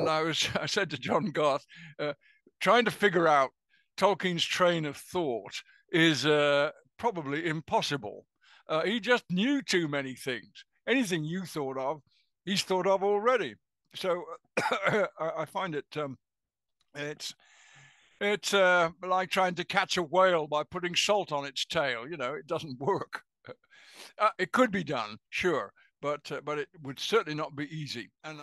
I said to John Garth, trying to figure out Tolkien's train of thought is probably impossible. He just knew too many things. Anything you thought of, he's thought of already. So I find it's like trying to catch a whale by putting salt on its tail. You know, it doesn't work. It could be done, sure, but it would certainly not be easy. And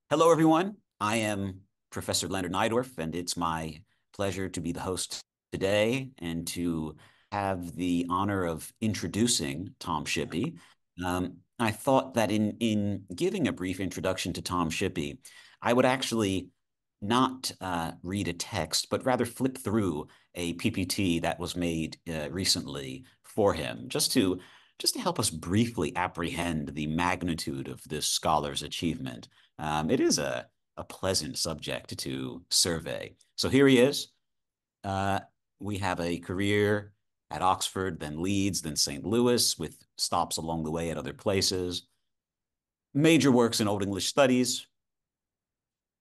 Hello, everyone. I am Professor Leonard Neidorf, and it's my pleasure to be the host today and to have the honor of introducing Tom Shippey. I thought that in giving a brief introduction to Tom Shippey, I would actually not read a text, but rather flip through a PPT that was made recently for him, just to help us briefly apprehend the magnitude of this scholar's achievement. It is a pleasant subject to survey. So here he is. We have a career at Oxford, then Leeds, then St. Louis, with stops along the way at other places. Major works in Old English studies,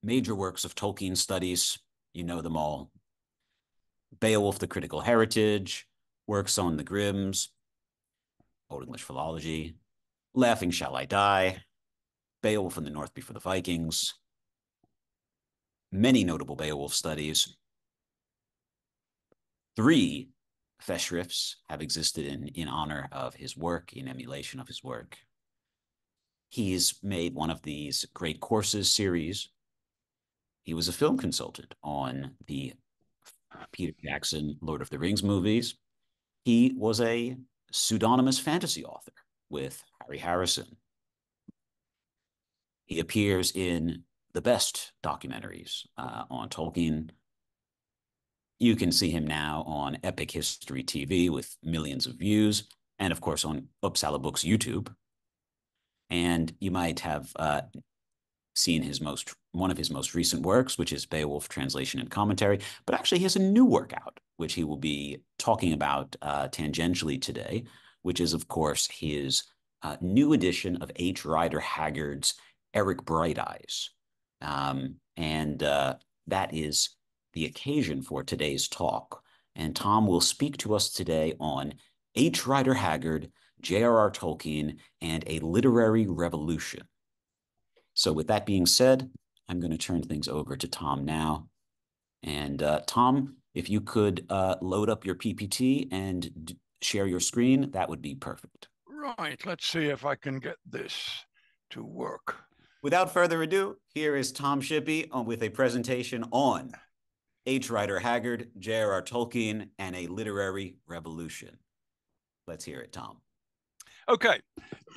major works of Tolkien studies, you know them all. Beowulf, the Critical Heritage, works on the Grimms, Old English philology, Laughing Shall I Die, Beowulf in the North Before the Vikings, many notable Beowulf studies. 3 Festschrifts have existed in honor of his work, in emulation of his work. He's made one of these great courses series. He was a film consultant on the Peter Jackson Lord of the Rings movies. He was a pseudonymous fantasy author with Harry Harrison. He appears in the best documentaries on Tolkien. You can see him now on Epic History TV with millions of views, and of course on Uppsala Books YouTube. And you might have seen one of his most recent works, which is Beowulf Translation and Commentary. But actually, he has a new work out, which he will be talking about tangentially today, which is, of course, his new edition of H. Rider Haggard's Eric Bright Eyes. That is the occasion for today's talk. And Tom will speak to us today on H. Rider Haggard, J.R.R. Tolkien, and a Literary Revolution. So with that being said, I'm going to turn things over to Tom now. And Tom, if you could load up your PPT and share your screen, that would be perfect. Right, let's see if I can get this to work. Without further ado, here is Tom Shippey with a presentation on H. Rider Haggard, J.R.R. Tolkien, and a Literary Revolution. Let's hear it, Tom. Okay,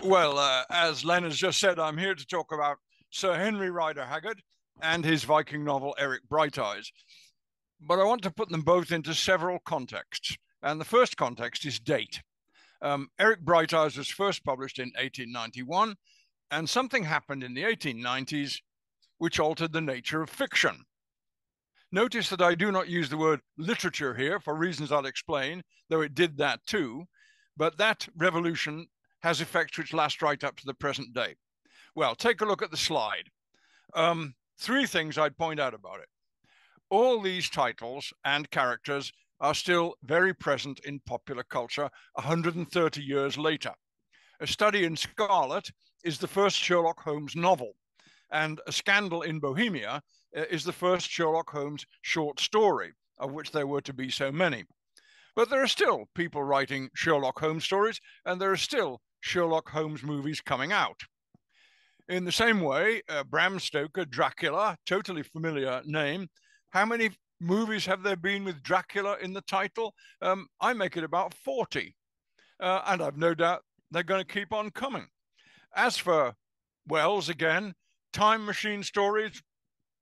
well, as Len has just said, I'm here to talk about Sir Henry Rider Haggard and his Viking novel, Eric Bright Eyes. But I want to put them both into several contexts. And the first context is date. Eric Bright Eyes was first published in 1891, and something happened in the 1890s which altered the nature of fiction. Notice that I do not use the word literature here for reasons I'll explain, though it did that too, but that revolution has effects which last right up to the present day. Well, take a look at the slide. 3 things I'd point out about it. All these titles and characters are still very present in popular culture 130 years later. A Study in Scarlet is the first Sherlock Holmes novel, and A Scandal in Bohemia is the first Sherlock Holmes short story, of which there were to be so many. But there are still people writing Sherlock Holmes stories, and there are still Sherlock Holmes movies coming out. In the same way, Bram Stoker, Dracula, totally familiar name. How many movies have there been with Dracula in the title? I make it about 40. And I've no doubt they're going to keep on coming. As for Wells, again, time machine stories,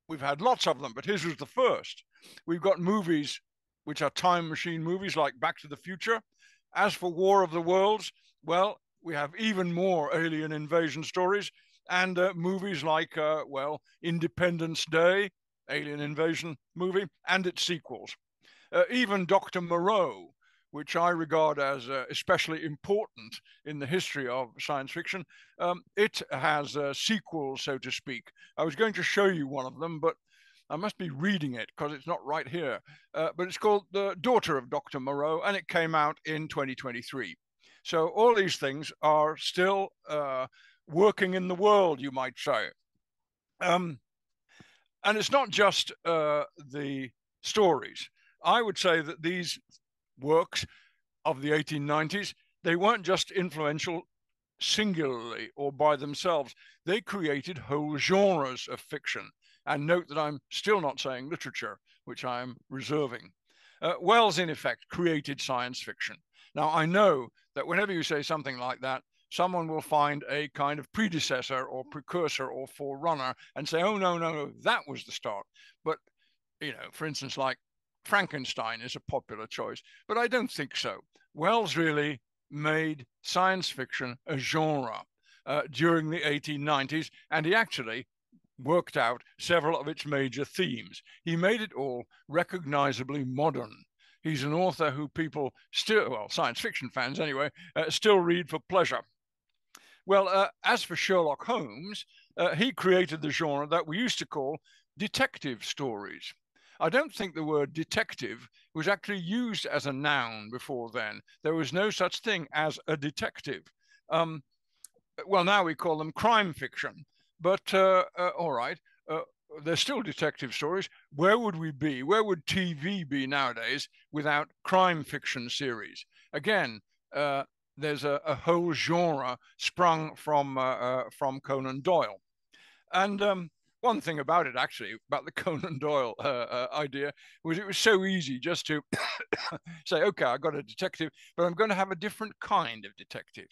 we've had lots of them, but his was the first. We've got movies which are time machine movies like Back to the Future. As for War of the Worlds, well, we have even more alien invasion stories. and movies like, well, Independence Day, alien invasion movie, and its sequels. Even Dr. Moreau, which I regard as especially important in the history of science fiction, it has sequels, so to speak. I was going to show you one of them, but I must be reading it because it's not right here. But it's called The Daughter of Dr. Moreau, and it came out in 2023. So all these things are still working in the world, you might say. And it's not just the stories. I would say that these works of the 1890s, they weren't just influential singularly or by themselves. They created whole genres of fiction. And note that I'm still not saying literature, which I am reserving. Wells, in effect, created science fiction. Now, I know that whenever you say something like that, someone will find a kind of predecessor or precursor or forerunner and say, oh, no, no, no, that was the start. But, you know, for instance, like Frankenstein is a popular choice, but I don't think so. Wells really made science fiction a genre during the 1890s, and he actually worked out several of its major themes. He made it all recognizably modern. He's an author who people still, well, science fiction fans anyway, still read for pleasure. Well, as for Sherlock Holmes, he created the genre that we used to call detective stories. I don't think the word detective was actually used as a noun before then. There was no such thing as a detective. Well, now we call them crime fiction, but all right, they're still detective stories. Where would we be? Where would TV be nowadays without crime fiction series? Again, there's a whole genre sprung from Conan Doyle. And one thing about it, actually, about the Conan Doyle idea, was it was so easy just to say, okay, I got a detective, but I'm going to have a different kind of detective.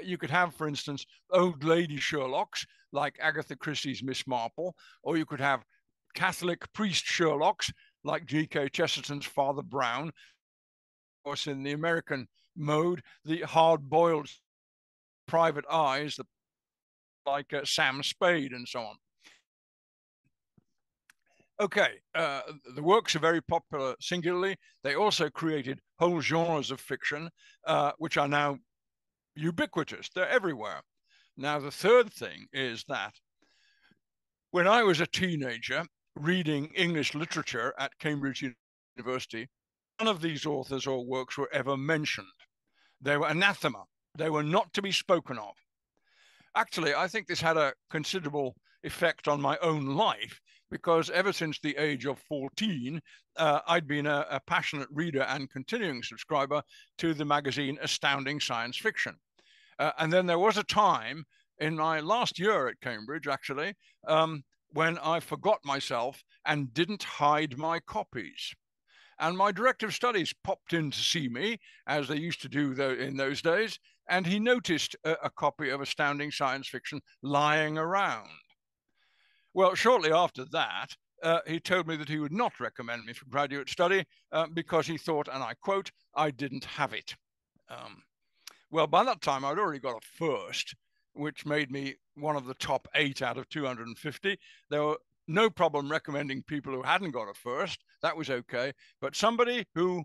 You could have, for instance, old lady Sherlocks, like Agatha Christie's Miss Marple, or you could have Catholic priest Sherlocks, like G.K. Chesterton's Father Brown. Of course, in the American mode, the hard-boiled private eyes, like Sam Spade and so on. Okay, the works are very popular singularly. They also created whole genres of fiction, which are now ubiquitous. They're everywhere. Now, the third thing is that when I was a teenager reading English literature at Cambridge University, none of these authors or works were ever mentioned. They were anathema. They were not to be spoken of. Actually, I think this had a considerable effect on my own life because ever since the age of 14, I'd been a passionate reader and continuing subscriber to the magazine Astounding Science Fiction. And then there was a time in my last year at Cambridge, actually, when I forgot myself and didn't hide my copies. And my director of studies popped in to see me, as they used to do in those days, and he noticed a copy of Astounding Science Fiction lying around. Well, shortly after that, he told me that he would not recommend me for graduate study because he thought, and I quote, I didn't have it. Well, by that time, I'd already got a first, which made me one of the top 8 out of 250. There were no problem recommending people who hadn't got a first. That was okay. But somebody who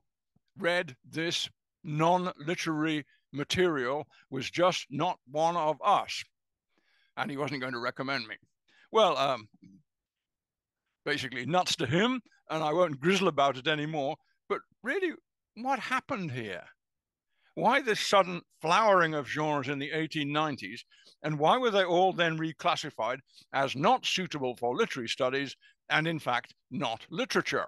read this non-literary material was just not one of us. And he wasn't going to recommend me. Well, basically nuts to him, and I won't grizzle about it anymore. But really, what happened here? Why this sudden flowering of genres in the 1890s, and why were they all then reclassified as not suitable for literary studies and, in fact, not literature?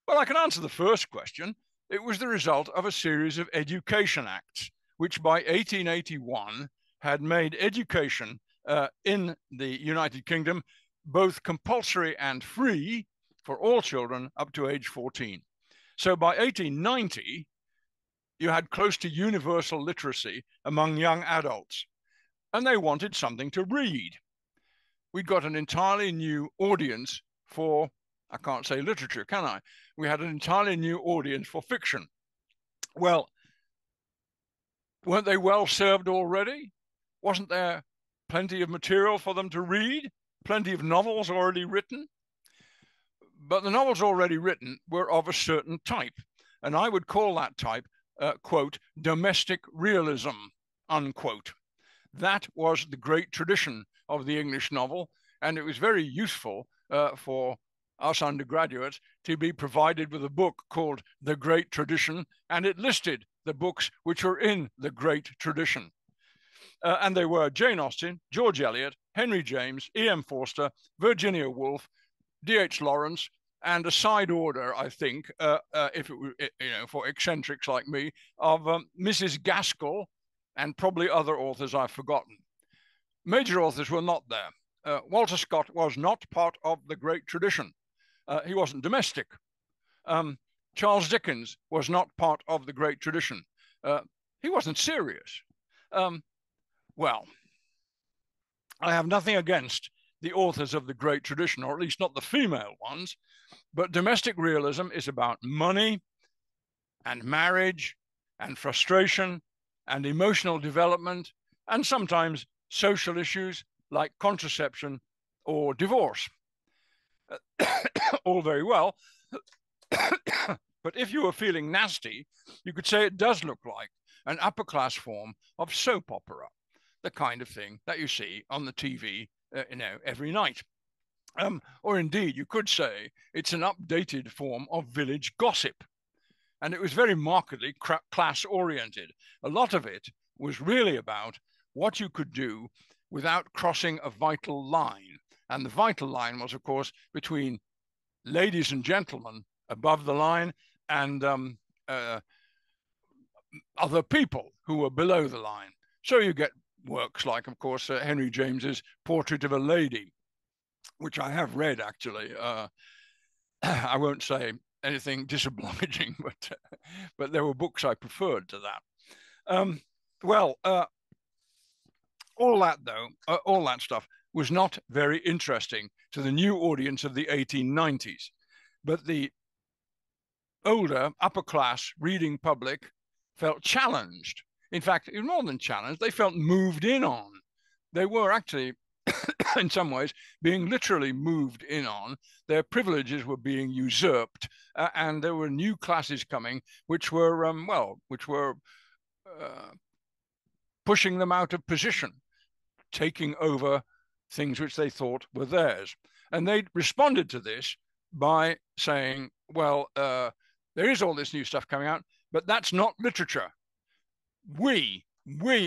Well, I can answer the first question. It was the result of a series of education acts, which by 1881 had made education in the United Kingdom both compulsory and free for all children up to age 14. So by 1890, you had close to universal literacy among young adults, and they wanted something to read. We'd got an entirely new audience for, I can't say literature, can I? We had an entirely new audience for fiction. Well, weren't they well served already? Wasn't there plenty of material for them to read, plenty of novels already written. But the novels already written were of a certain type, and I would call that type, quote, domestic realism, unquote. That was the great tradition of the English novel, and it was very useful for us undergraduates to be provided with a book called The Great Tradition, and it listed the books which were in the Great Tradition. And they were Jane Austen, George Eliot, Henry James, E.M. Forster, Virginia Woolf, D.H. Lawrence, and a side order, I think, if it were, for eccentrics like me, of Mrs. Gaskell and probably other authors I've forgotten. Major authors were not there. Walter Scott was not part of the great tradition. He wasn't domestic. Charles Dickens was not part of the great tradition. He wasn't serious. Well, I have nothing against the authors of the great tradition, or at least not the female ones, but domestic realism is about money and marriage and frustration and emotional development and sometimes social issues like contraception or divorce. All very well. But if you were feeling nasty, you could say it does look like an upper class form of soap opera, the kind of thing that you see on the TV, every night. Or indeed, you could say it's an updated form of village gossip. And it was very markedly class-oriented. A lot of it was really about what you could do without crossing a vital line. And the vital line was, of course, between ladies and gentlemen above the line and other people who were below the line. So you get works like, of course, Henry James's Portrait of a Lady, which I have read, actually. I won't say anything disobliging, but there were books I preferred to that. All that, though, all that stuff was not very interesting to the new audience of the 1890s. But the older, upper-class reading public felt challenged. In fact, even more than challenged, they felt moved in on. They were actually, in some ways, being literally moved in on. Their privileges were being usurped, and there were new classes coming, which were, pushing them out of position, taking over things which they thought were theirs. And they responded to this by saying, well, there is all this new stuff coming out, but that's not literature. We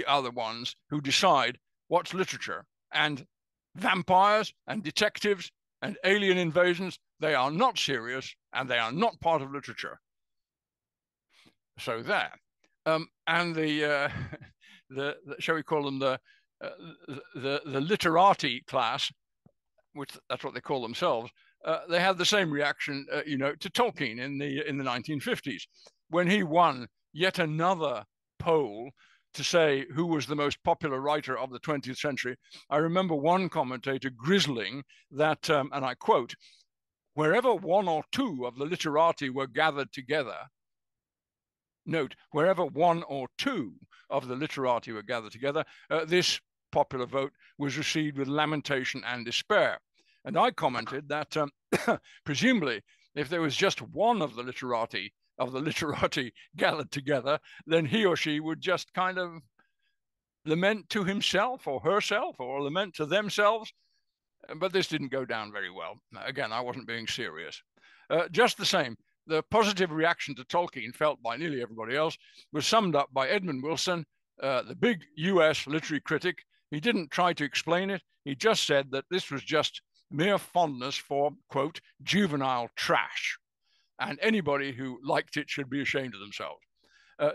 are the ones who decide what's literature. And vampires and detectives and alien invasions, they are not serious and they are not part of literature. So there. And the shall we call them the literati class, which that's what they call themselves, they had the same reaction, to Tolkien in the 1950s, when he won yet another poll to say who was the most popular writer of the 20th century. I remember one commentator grizzling that, and I quote, wherever one or two of the literati were gathered together, note, wherever one or two of the literati were gathered together, this popular vote was received with lamentation and despair. And I commented that presumably, if there was just one of the literati gathered together, then he or she would just kind of lament to himself or herself or lament to themselves. But this didn't go down very well. Again, I wasn't being serious. Just the same, the positive reaction to Tolkien felt by nearly everybody else was summed up by Edmund Wilson, the big US literary critic. He didn't try to explain it. He just said that this was just mere fondness for, quote, juvenile trash. And anybody who liked it should be ashamed of themselves.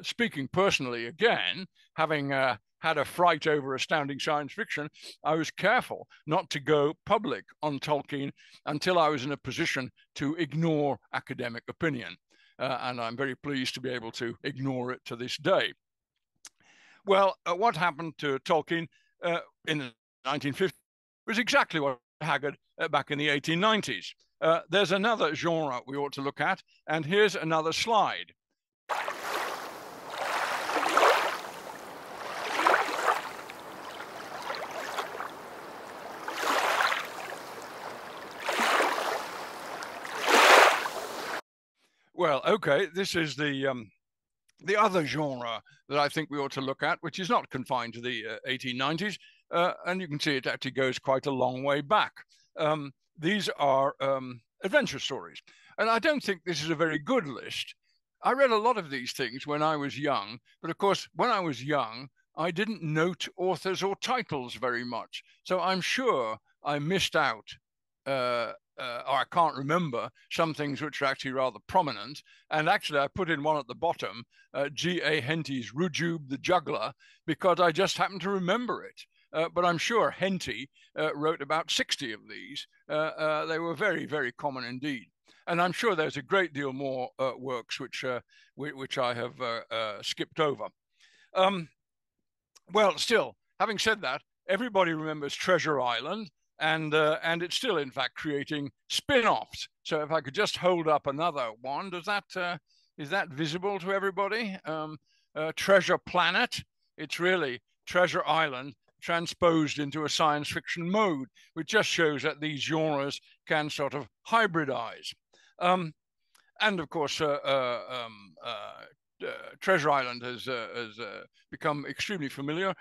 Speaking personally, again, having had a fright over astounding science fiction, I was careful not to go public on Tolkien until I was in a position to ignore academic opinion. And I'm very pleased to be able to ignore it to this day. Well, what happened to Tolkien in the 1950s was exactly what Haggard back in the 1890s. There's another genre we ought to look at, and here's another slide. Well, okay, this is the other genre that I think we ought to look at, which is not confined to the 1890s, and you can see it actually goes quite a long way back. These are adventure stories, and I don't think this is a very good list. I read a lot of these things when I was young, but of course, when I was young, I didn't note authors or titles very much, so I'm sure I missed out or I can't remember some things which are actually rather prominent. And actually, I put in one at the bottom, G.A. Henty's Rujube the Juggler, because I just happened to remember it. But I'm sure Henty wrote about 60 of these. They were very, very common indeed. And I'm sure there's a great deal more works which I have skipped over. Well, still, having said that, everybody remembers Treasure Island, and it's still, in fact, creating spin-offs. So if I could just hold up another one, is that visible to everybody? Treasure Planet. It's really Treasure Island transposed into a science fiction mode, which just shows that these genres can sort of hybridize. And of course, Treasure Island has become extremely familiar.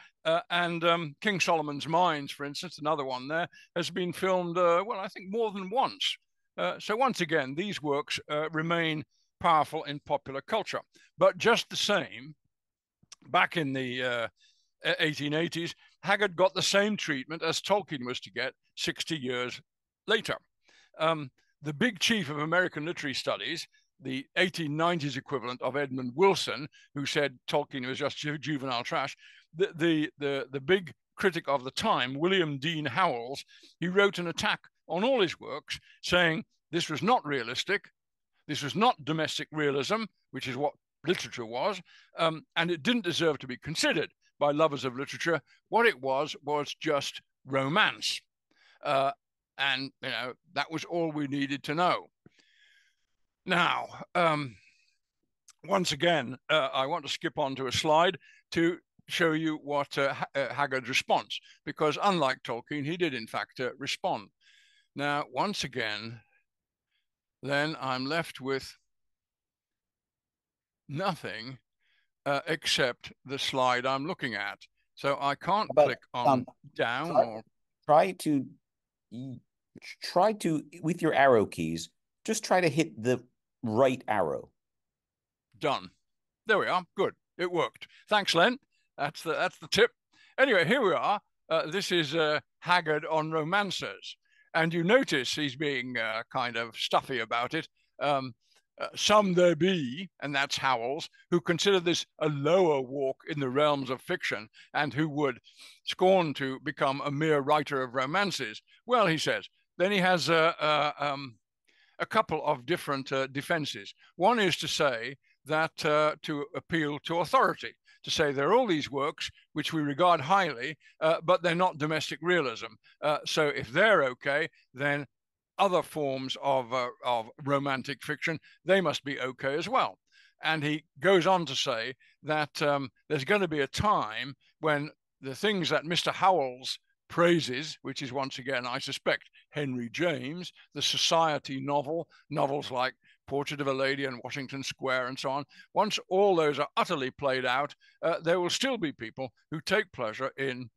And King Solomon's Mines, for instance, another one there, has been filmed, well, I think more than once. So once again, these works remain powerful in popular culture. But just the same, back in the 1880s, Haggard got the same treatment as Tolkien was to get 60 years later. The big chief of American literary studies, the 1890s equivalent of Edmund Wilson, who said Tolkien was just juvenile trash, the big critic of the time, William Dean Howells, he wrote an attack on all his works, saying this was not realistic, this was not domestic realism, which is what literature was, and it didn't deserve to be considered by lovers of literature. What it was just romance. And, you know, that was all we needed to know. Now, once again, I want to skip on to a slide to show you what Haggard's response, because unlike Tolkien, he did in fact respond. Now, once again, then I'm left with nothing except the slide I'm looking at. So I can't click on down or try to with your arrow keys, just try to hit the right arrow. Done. There we are. Good. It worked. Thanks, Len. That's the tip. Anyway, here we are. This is Haggard on romancers. And you notice he's being kind of stuffy about it. Some there be, and that's Howells, who consider this a lower walk in the realms of fiction and who would scorn to become a mere writer of romances. Well, he says, then he has a couple of different defenses. One is to say that to appeal to authority, to say there are all these works which we regard highly, but they're not domestic realism. So if they're okay, then other forms of romantic fiction, they must be okay as well. And he goes on to say that there's going to be a time when the things that Mr. Howells praises, which is once again, I suspect, Henry James, the society novels like Portrait of a Lady and Washington Square and so on, once all those are utterly played out, there will still be people who take pleasure in,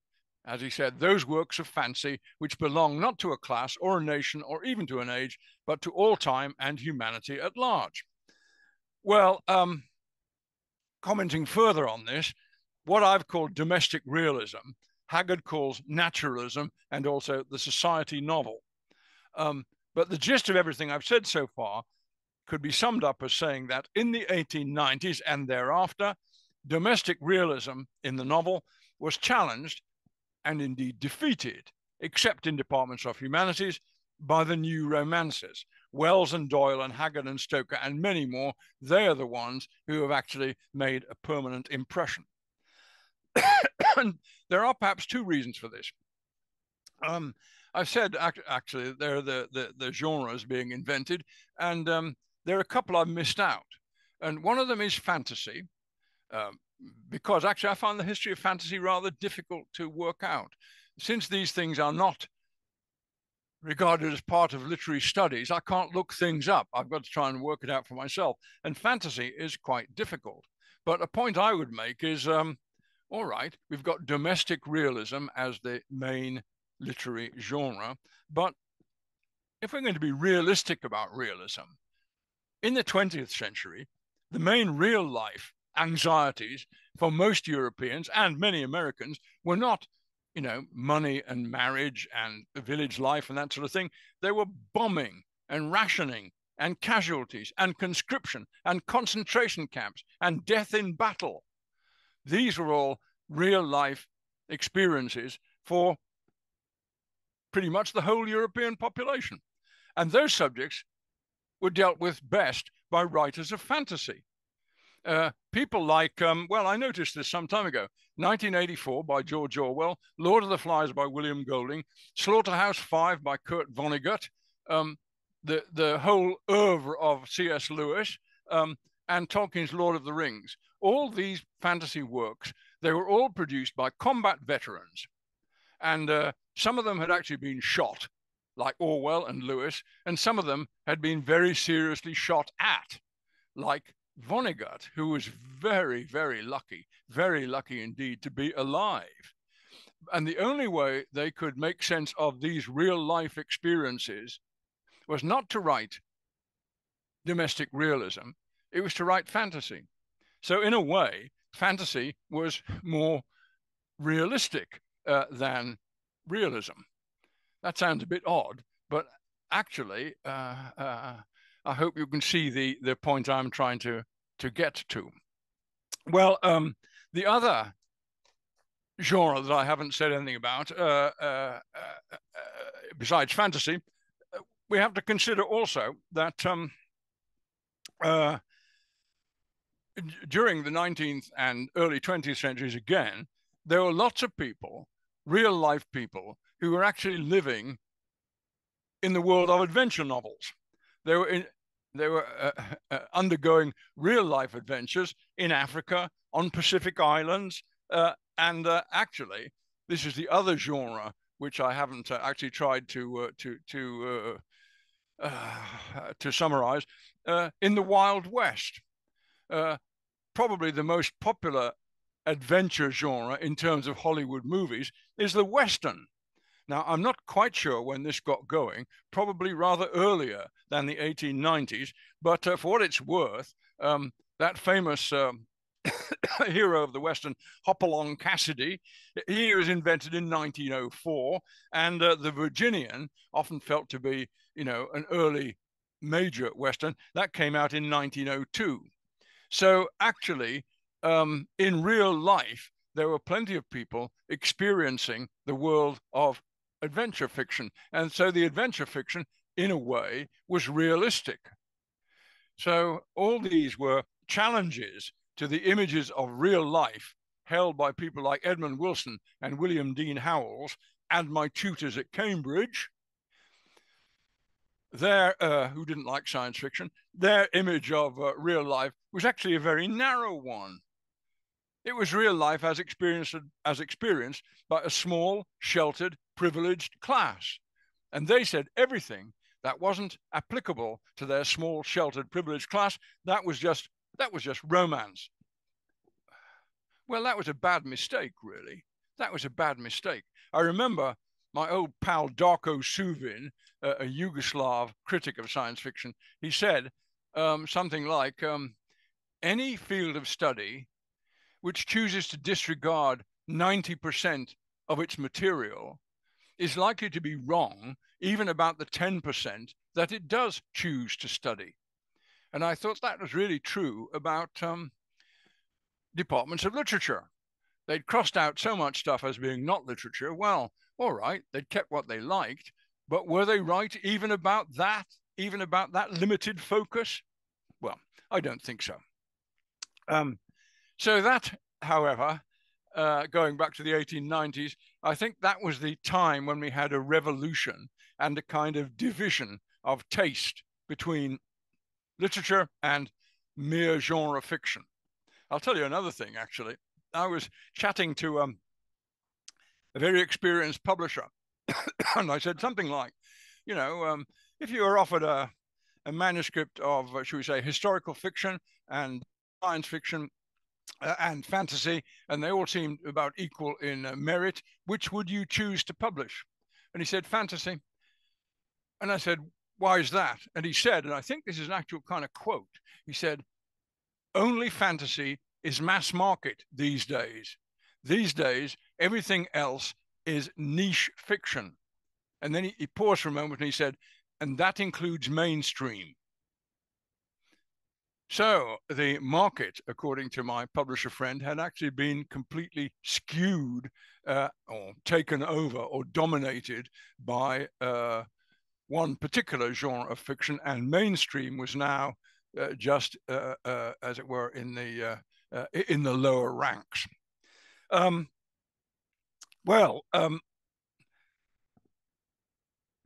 as he said, those works of fancy which belong not to a class or a nation or even to an age, but to all time and humanity at large. Well, commenting further on this, what I've called domestic realism, Haggard calls naturalism and also the society novel. But the gist of everything I've said so far could be summed up as saying that in the 1890s and thereafter, domestic realism in the novel was challenged and indeed defeated, except in departments of humanities, by the new romances. Wells and Doyle and Haggard and Stoker and many more, they are the ones who have actually made a permanent impression. And there are perhaps two reasons for this. I've said actually there are the genres being invented, and there are a couple I've missed out. And one of them is fantasy, because actually I find the history of fantasy rather difficult to work out. Since these things are not regarded as part of literary studies, I can't look things up. I've got to try and work it out for myself. And fantasy is quite difficult. But a point I would make is, all right, we've got domestic realism as the main literary genre. But if we're going to be realistic about realism, in the 20th century, the main real life anxieties for most Europeans and many Americans were not, money and marriage and village life and that sort of thing. They were bombing and rationing and casualties and conscription and concentration camps and death in battle. These were all real life experiences for pretty much the whole European population. And those subjects were dealt with best by writers of fantasy. People like, I noticed this some time ago, 1984 by George Orwell, Lord of the Flies by William Golding, Slaughterhouse-Five by Kurt Vonnegut, the whole oeuvre of C.S. Lewis, and Tolkien's Lord of the Rings. All these fantasy works, they were all produced by combat veterans. And some of them had actually been shot, like Orwell and Lewis, and some of them had been very seriously shot at, like Vonnegut, who was very, very lucky indeed to be alive. And the only way they could make sense of these real life experiences was not to write domestic realism, it was to write fantasy. So in a way, fantasy was more realistic than realism. That sounds a bit odd, but actually, I hope you can see the point I'm trying to get to. Well, the other genre that I haven't said anything about, besides fantasy, we have to consider also that during the 19th and early 20th centuries again, there were lots of people, real life people, who were actually living in the world of adventure novels. They were undergoing real life adventures in Africa, on Pacific islands, and actually, this is the other genre which I haven't actually tried to summarize. In the Wild West, probably the most popular adventure genre in terms of Hollywood movies is the Western. Now, I'm not quite sure when this got going, probably rather earlier than the 1890s, but for what it's worth, that famous hero of the Western, Hopalong Cassidy, he was invented in 1904, and the Virginian, often felt to be, an early major Western, that came out in 1902. So actually, in real life, there were plenty of people experiencing the world of adventure fiction. And so the adventure fiction, in a way, was realistic. So all these were challenges to the images of real life held by people like Edmund Wilson and William Dean Howells and my tutors at Cambridge. Who didn't like science fiction, their image of real life was actually a very narrow one. It was real life as experienced by a small, sheltered, privileged class. And they said everything that wasn't applicable to their small, sheltered, privileged class, that was just romance. Well, that was a bad mistake, really. That was a bad mistake. I remember my old pal Darko Suvin, a Yugoslav critic of science fiction, he said something like, any field of study which chooses to disregard 90% of its material is likely to be wrong even about the 10% that it does choose to study. And I thought that was really true about departments of literature. They'd crossed out so much stuff as being not literature. Well, all right, they'd kept what they liked, but were they right even about that limited focus? Well, I don't think so. So that, however, going back to the 1890s, I think that was the time when we had a revolution and a kind of division of taste between literature and mere genre fiction. I'll tell you another thing, actually. I was chatting to a very experienced publisher, and I said something like, if you were offered a manuscript of, should we say, historical fiction and science fiction and fantasy, and they all seemed about equal in merit, which would you choose to publish? And he said, fantasy. And I said, why is that? And he said, and I think this is an actual kind of quote, he said, only fantasy is mass market these days. These days, everything else is niche fiction. And then he paused for a moment and he said, and that includes mainstream. So the market, according to my publisher friend, had actually been completely skewed or taken over or dominated by one particular genre of fiction, and mainstream was now just, as it were, in the lower ranks.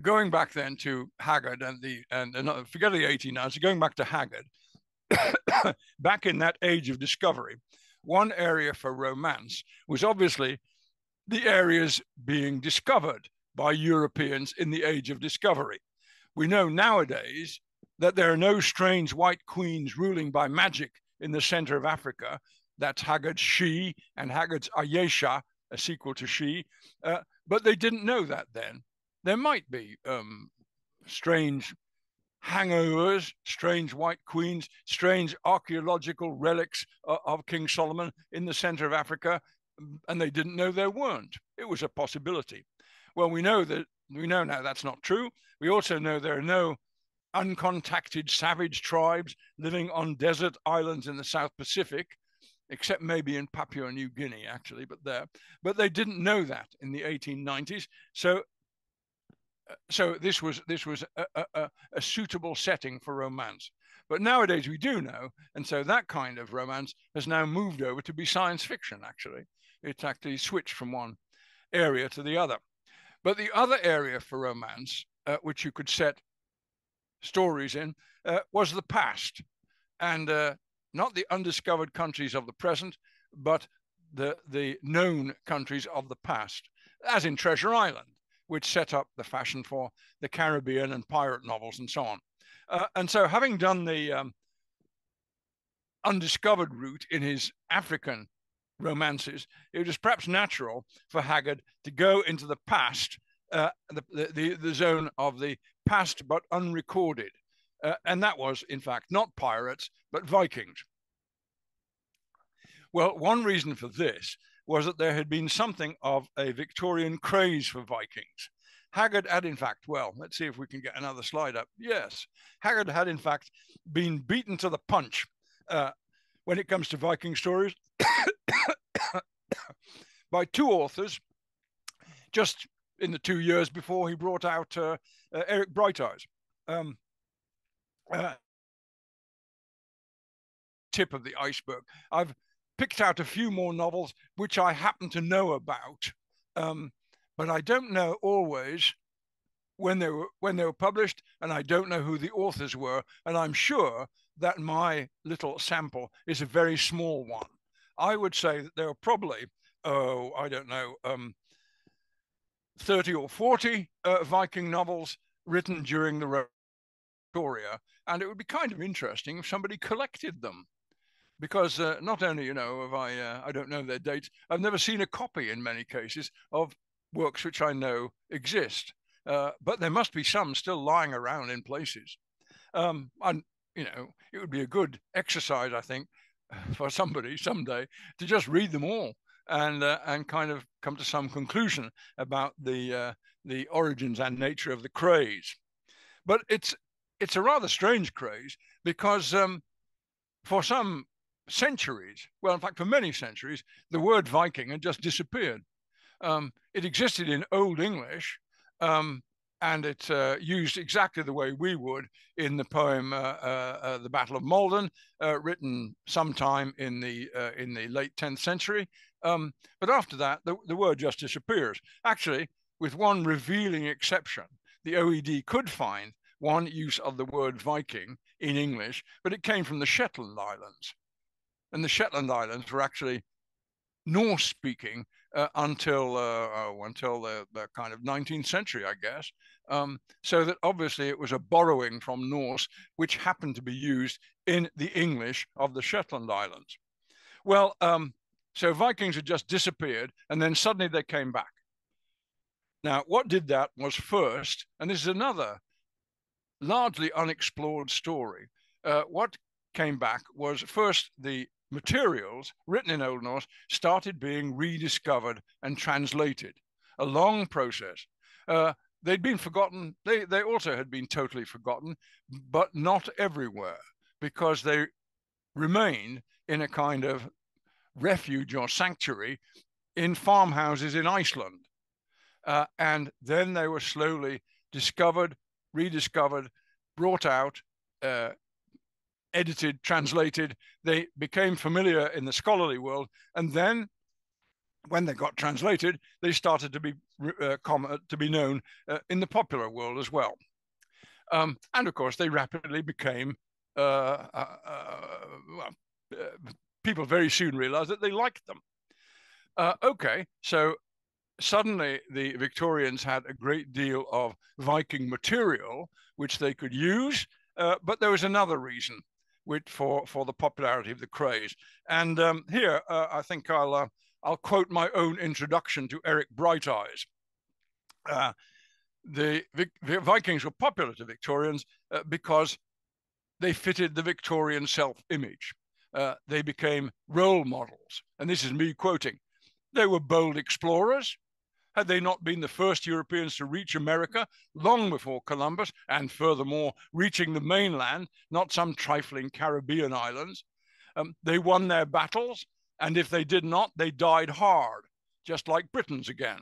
Going back then to Haggard and forget the 1890s, going back to Haggard, back in that age of discovery, one area for romance was obviously the areas being discovered by Europeans in the age of discovery. We know nowadays that there are no strange white queens ruling by magic in the center of Africa. That's Haggard's She and Haggard's Ayesha, a sequel to She. But they didn't know that then. There might be strange hangovers, strange white queens, strange archaeological relics of King Solomon in the center of Africa, and they didn't know there weren't. It was a possibility. Well, we know now that's not true. We also know there are no uncontacted savage tribes living on desert islands in the South Pacific, except maybe in Papua New Guinea, actually, but they didn't know that in the 1890s. So this was a suitable setting for romance. But nowadays we do know, and so that kind of romance has now moved over to be science fiction, actually. It's actually switched from one area to the other. But the other area for romance, which you could set stories in, was the past. And not the undiscovered countries of the present, but the known countries of the past, as in Treasure Island, which set up the fashion for the Caribbean and pirate novels and so on. And so having done the undiscovered route in his African romances, it was perhaps natural for Haggard to go into the past, the zone of the past but unrecorded. And that was, in fact, not pirates, but Vikings. Well, one reason for this was that there had been something of a Victorian craze for Vikings. Haggard had, in fact, well, let's see if we can get another slide up. Yes, Haggard had, in fact, been beaten to the punch when it comes to Viking stories by two authors just in the 2 years before he brought out Eric Bright Eyes. Tip of the iceberg. I've picked out a few more novels which I happen to know about, but I don't know always when they were published, and I don't know who the authors were, and I'm sure that my little sample is a very small one. I would say that there are probably, I don't know, 30 or 40 Viking novels written during the Victoria, and it would be kind of interesting if somebody collected them. Because not only, have I don't know their dates, I've never seen a copy in many cases of works which I know exist. But there must be some still lying around in places. And, it would be a good exercise, I think, for somebody someday to just read them all and kind of come to some conclusion about the origins and nature of the craze. But it's a rather strange craze because for some centuries, well, in fact, for many centuries, the word Viking had just disappeared. It existed in Old English, and it's used exactly the way we would in the poem "The Battle of Maldon," written sometime in the late 10th century. But after that, the word just disappears. Actually, with one revealing exception, the OED could find one use of the word Viking in English, but it came from the Shetland Islands. And the Shetland Islands were actually Norse-speaking until the kind of 19th century, I guess. So that obviously it was a borrowing from Norse, which happened to be used in the English of the Shetland Islands. Well, so Vikings had just disappeared, and then suddenly they came back. Now, what did that was first, and this is another largely unexplored story. What came back was first the materials written in Old Norse started being rediscovered and translated, a long process. They'd been forgotten. They also had been totally forgotten, but not everywhere, because they remained in a kind of refuge or sanctuary in farmhouses in Iceland. And then they were slowly discovered, rediscovered, brought out, edited, translated. They became familiar in the scholarly world. And then when they got translated, they started to be known in the popular world as well. And of course, they rapidly became, people very soon realized that they liked them. Okay, so suddenly the Victorians had a great deal of Viking material which they could use, but there was another reason for the popularity of the craze. And here, I think I'll quote my own introduction to Eric Brighteyes. The Vikings were popular to Victorians because they fitted the Victorian self-image. They became role models. And this is me quoting. They were bold explorers. Had they not been the first Europeans to reach America long before Columbus, and furthermore, reaching the mainland, not some trifling Caribbean islands? They won their battles, and if they did not, they died hard, just like Britons again.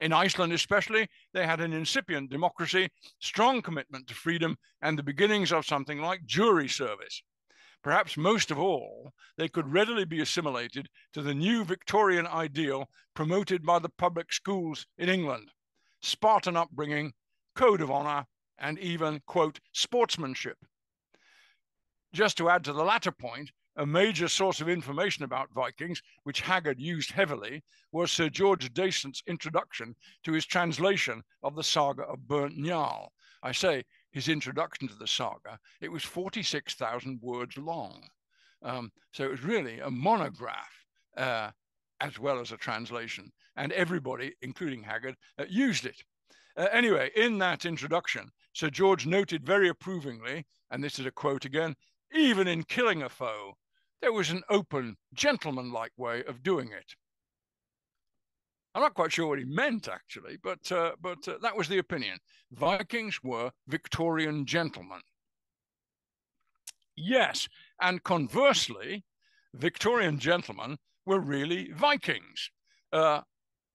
In Iceland especially, they had an incipient democracy, strong commitment to freedom, and the beginnings of something like jury service. Perhaps most of all, they could readily be assimilated to the new Victorian ideal promoted by the public schools in England: Spartan upbringing, code of honor, and even, quote, sportsmanship. Just to add to the latter point, a major source of information about Vikings, which Haggard used heavily, was Sir George Dasent's introduction to his translation of the saga of Burnt Njal. I say his introduction to the saga. It was 46,000 words long. So it was really a monograph as well as a translation. And everybody, including Haggard, used it. Anyway, in that introduction, Sir George noted very approvingly, and this is a quote again, "Even in killing a foe, there was an open, gentlemanlike way of doing it." I'm not quite sure what he meant, actually, but that was the opinion. Vikings were Victorian gentlemen. Yes, and conversely, Victorian gentlemen were really Vikings.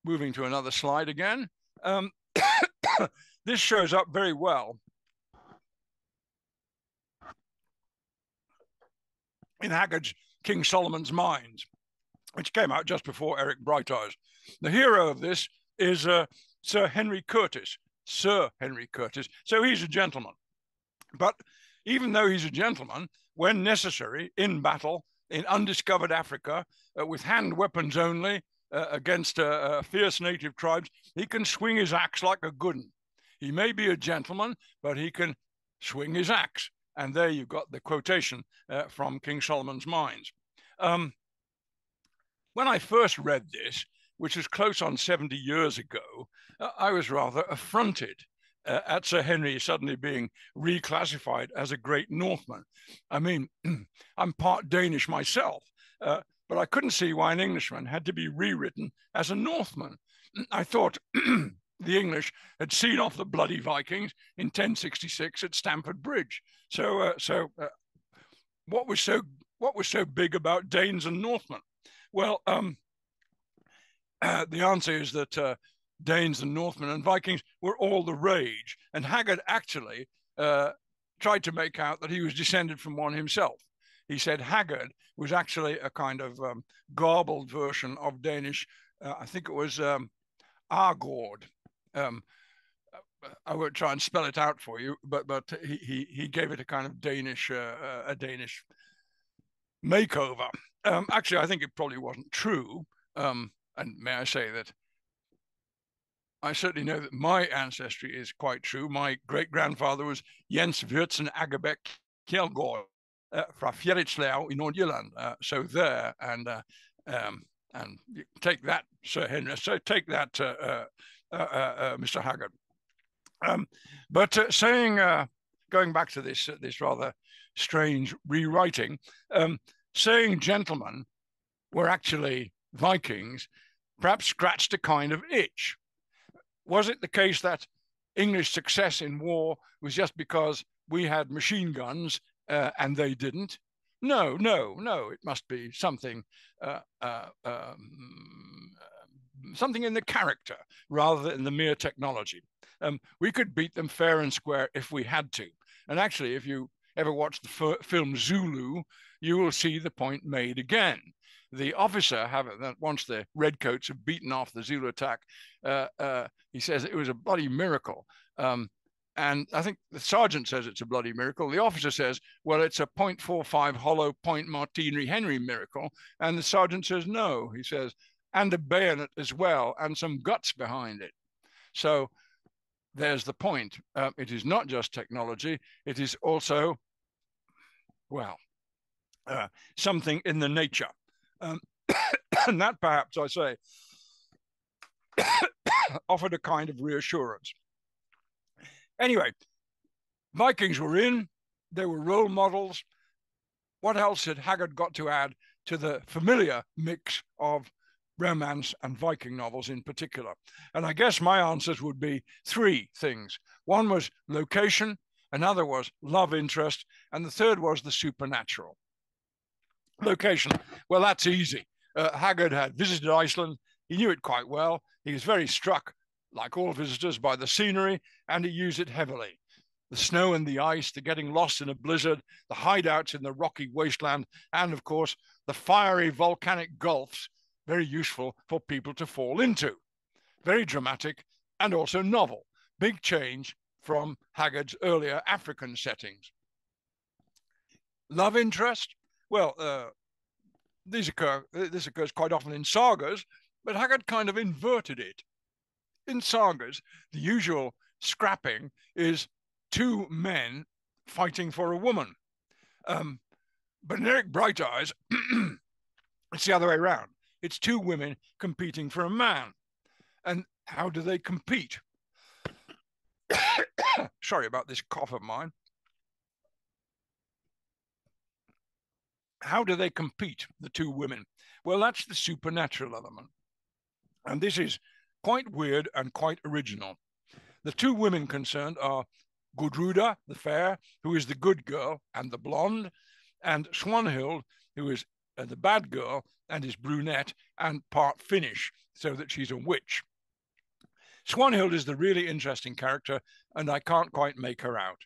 Moving to another slide again. This shows up very well in Haggard's King Solomon's Mines, which came out just before Eric Brighteyes. The hero of this is Sir Henry Curtis. Sir Henry Curtis. So he's a gentleman. But even though he's a gentleman, when necessary, in battle, in undiscovered Africa, with hand weapons only, against fierce native tribes, he can swing his axe like a good one. He may be a gentleman, but he can swing his axe. And there you've got the quotation from King Solomon's Mines. When I first read this, which was close on 70 years ago, I was rather affronted at Sir Henry suddenly being reclassified as a great Northman. I mean, I'm part Danish myself, but I couldn't see why an Englishman had to be rewritten as a Northman. I thought the English had seen off the bloody Vikings in 1066 at Stamford Bridge. So what was so big about Danes and Northmen? Well, the answer is that Danes and Northmen and Vikings were all the rage, and Haggard actually tried to make out that he was descended from one himself. He said Haggard was actually a kind of garbled version of Danish. I think it was Haggard. I won't try and spell it out for you, but he gave it a kind of Danish makeover. Actually, I think it probably wasn't true. And may I say that I certainly know that my ancestry is quite true. My great-grandfather was Jens Wurtsen Agerbeck Kjeldgaard fra Fjerritslev in Nordjylland. So there, and take that, Sir Henry. So take that, Mr. Haggard. But going back to this rather strange rewriting, saying gentlemen were actually Vikings perhaps scratched a kind of itch. Was it the case that English success in war was just because we had machine guns and they didn't? No. It must be something something in the character rather than the mere technology. We could beat them fair and square if we had to. And actually, if you ever watch the film Zulu, you will see the point made again. The officer, once the redcoats have beaten off the Zulu attack, he says it was a bloody miracle. And I think the sergeant says it's a bloody miracle. The officer says, well, it's a .45 hollow point Martini Henry miracle. And the sergeant says, no. He says, and a bayonet as well, and some guts behind it. So there's the point. It is not just technology. It is also, well, something in the nature. And that perhaps, I say, offered a kind of reassurance. Anyway, Vikings were in, they were role models. What else had Haggard got to add to the familiar mix of romance and Viking novels in particular? And I guess my answers would be three things. One was location, another was love interest, and the third was the supernatural. Location, well, that's easy. Haggard had visited Iceland. He knew it quite well. He was very struck, like all visitors, by the scenery, and he used it heavily. The snow and the ice, the getting lost in a blizzard, the hideouts in the rocky wasteland, and of course, the fiery volcanic gulfs, very useful for people to fall into. Very dramatic and also novel. Big change from Haggard's earlier African settings. Love interest, well, this occurs quite often in sagas, but Haggard kind of inverted it. In sagas, the usual scrapping is two men fighting for a woman. But in Eric Bright Eyes, it's the other way around. It's two women competing for a man. And how do they compete? Sorry about this cough of mine. How do they compete, the two women? Well, that's the supernatural element. And this is quite weird and quite original. The two women concerned are Gudruda, the fair, who is the good girl and the blonde, and Swanhild, who is the bad girl and is brunette and part Finnish, so that she's a witch. Swanhild is the really interesting character, and I can't quite make her out.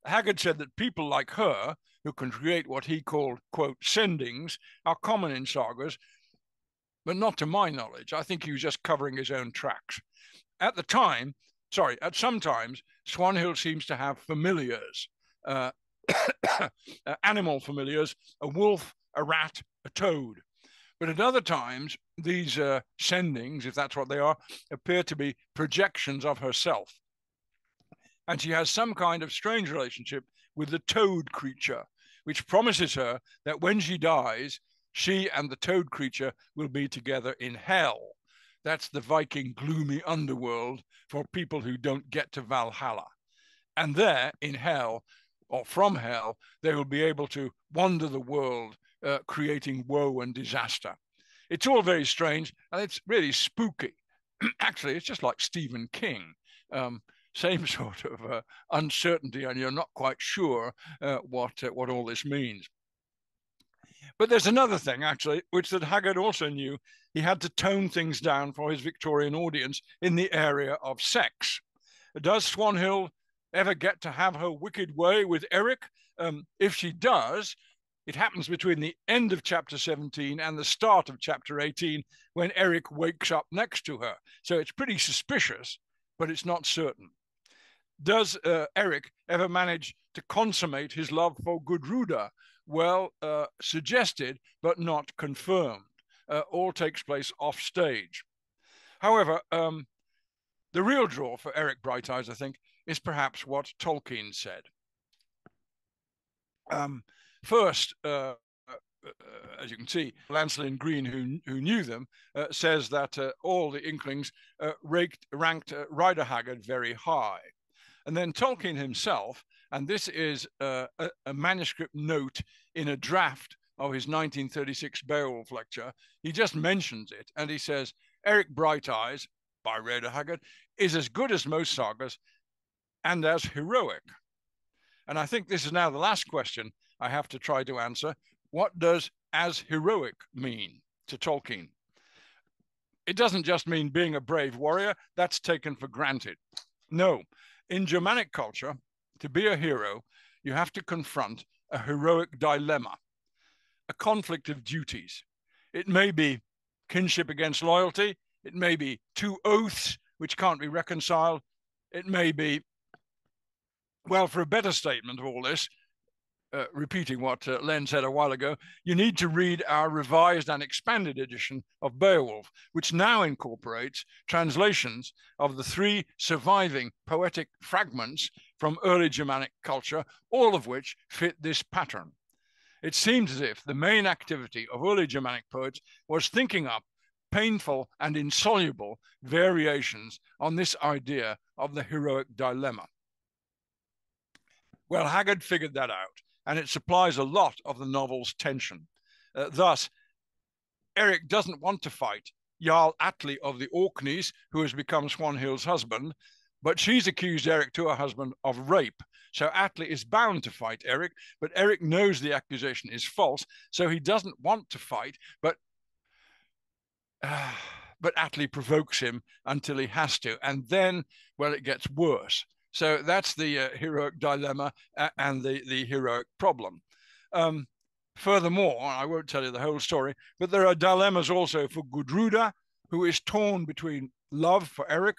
Haggard said that people like her, who can create what he called, quote, sendings, are common in sagas, but not to my knowledge. I think he was just covering his own tracks. At some times, Swanhild seems to have familiars, animal familiars, a wolf, a rat, a toad. But at other times, these sendings, if that's what they are, appear to be projections of herself. And she has some kind of strange relationship with the toad creature, which promises her that when she dies, she and the toad creature will be together in hell. That's the Viking gloomy underworld for people who don't get to Valhalla. And there, in hell, or from hell, they will be able to wander the world, creating woe and disaster. It's all very strange, and it's really spooky. Actually, it's just like Stephen King. Same sort of uncertainty, and you're not quite sure what all this means. But there's another thing, actually, which that Haggard also knew. He had to tone things down for his Victorian audience in the area of sex. Does Swanhild ever get to have her wicked way with Eric? If she does, it happens between the end of chapter 17 and the start of chapter 18, when Eric wakes up next to her. So it's pretty suspicious, but it's not certain. Does Eric ever manage to consummate his love for Gudruda? Well, suggested, but not confirmed. all takes place off stage. However, the real draw for Eric Brighteyes, I think, is perhaps what Tolkien said. First, as you can see, Lancelyn Green, who knew them, says that all the Inklings ranked Rider Haggard very high. And then Tolkien himself, and this is a manuscript note in a draft of his 1936 Beowulf lecture, he just mentions it, and he says, Eric Brighteyes, by Rider Haggard, is as good as most sagas and as heroic. And I think this is now the last question I have to try to answer. What does as heroic mean to Tolkien? It doesn't just mean being a brave warrior. That's taken for granted. No, in Germanic culture, to be a hero, you have to confront a heroic dilemma, a conflict of duties. It may be kinship against loyalty. It may be two oaths which can't be reconciled. It may be, well, for a better statement of all this, repeating what Len said a while ago, you need to read our revised and expanded edition of Beowulf, which now incorporates translations of the 3 surviving poetic fragments from early Germanic culture, all of which fit this pattern. It seems as if the main activity of early Germanic poets was thinking up painful and insoluble variations on this idea of the heroic dilemma. Well, Haggard figured that out, and it supplies a lot of the novel's tension. Thus, Eric doesn't want to fight Jarl Atli of the Orkneys, who has become Swanhild's husband, but she's accused Eric to her husband of rape. So Atli is bound to fight Eric, but Eric knows the accusation is false, so he doesn't want to fight, but Atli provokes him until he has to, and then, well, it gets worse. So that's the heroic dilemma and the heroic problem. Furthermore, I won't tell you the whole story, but there are dilemmas also for Gudruda, who is torn between love for Eric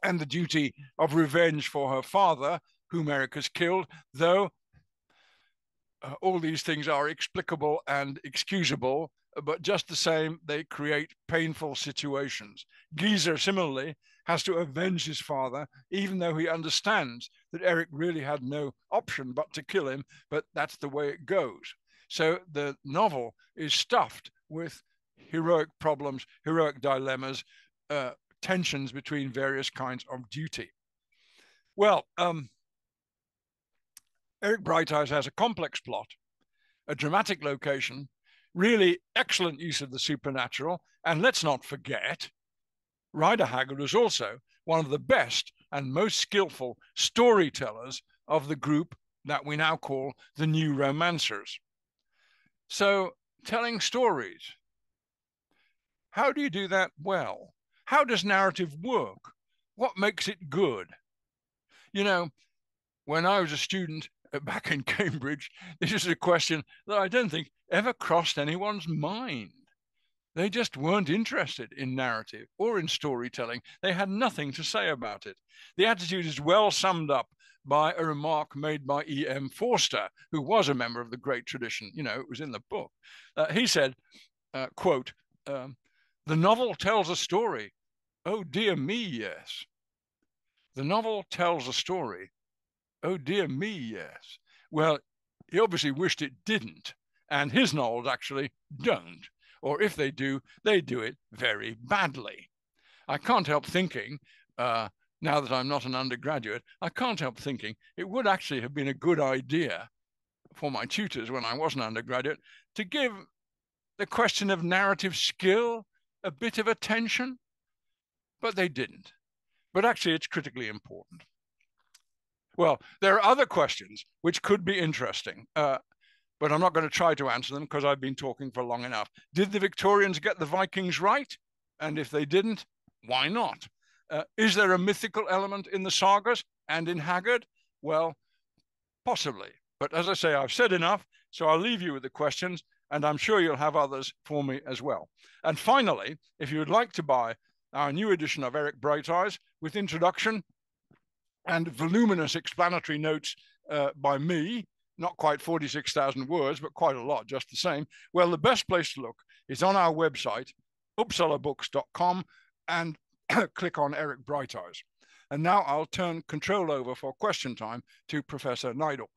and the duty of revenge for her father, whom Eric has killed, though all these things are explicable and excusable, but just the same, they create painful situations. Geezer, similarly, has to avenge his father, even though he understands that Eric really had no option but to kill him, but that's the way it goes. So the novel is stuffed with heroic problems, heroic dilemmas, tensions between various kinds of duty. Well, Eric Brighteyes has a complex plot, a dramatic location, really excellent use of the supernatural, and let's not forget, Rider Haggard was also one of the best and most skillful storytellers of the group that we now call the New Romancers. So, telling stories, how do you do that well? How does narrative work? What makes it good? You know, when I was a student back in Cambridge, this is a question that I don't think ever crossed anyone's mind. They just weren't interested in narrative or in storytelling. They had nothing to say about it. The attitude is well summed up by a remark made by E.M. Forster, who was a member of the great tradition. You know, it was in the book. He said, quote, the novel tells a story. Oh, dear me, yes. The novel tells a story. Oh, dear me, yes. Well, he obviously wished it didn't, and his novels actually don't. Or if they do it very badly. I can't help thinking, now that I'm not an undergraduate, I can't help thinking it would actually have been a good idea for my tutors when I was an undergraduate to give the question of narrative skill a bit of attention, but they didn't. But actually, it's critically important. Well, there are other questions which could be interesting, but I'm not going to try to answer them because I've been talking for long enough. Did the Victorians get the Vikings right? And if they didn't, why not? Is there a mythical element in the sagas and in Haggard? Well, possibly. But as I say, I've said enough, so I'll leave you with the questions, and I'm sure you'll have others for me as well. And finally, if you would like to buy our new edition of Eric Brighteyes with introduction and voluminous explanatory notes by me, not quite 46,000 words, but quite a lot just the same, well, the best place to look It's on our website, uppsalabooks.com, and click on Eric Brighteyes. And now I'll turn control over for question time to Professor Neidorff.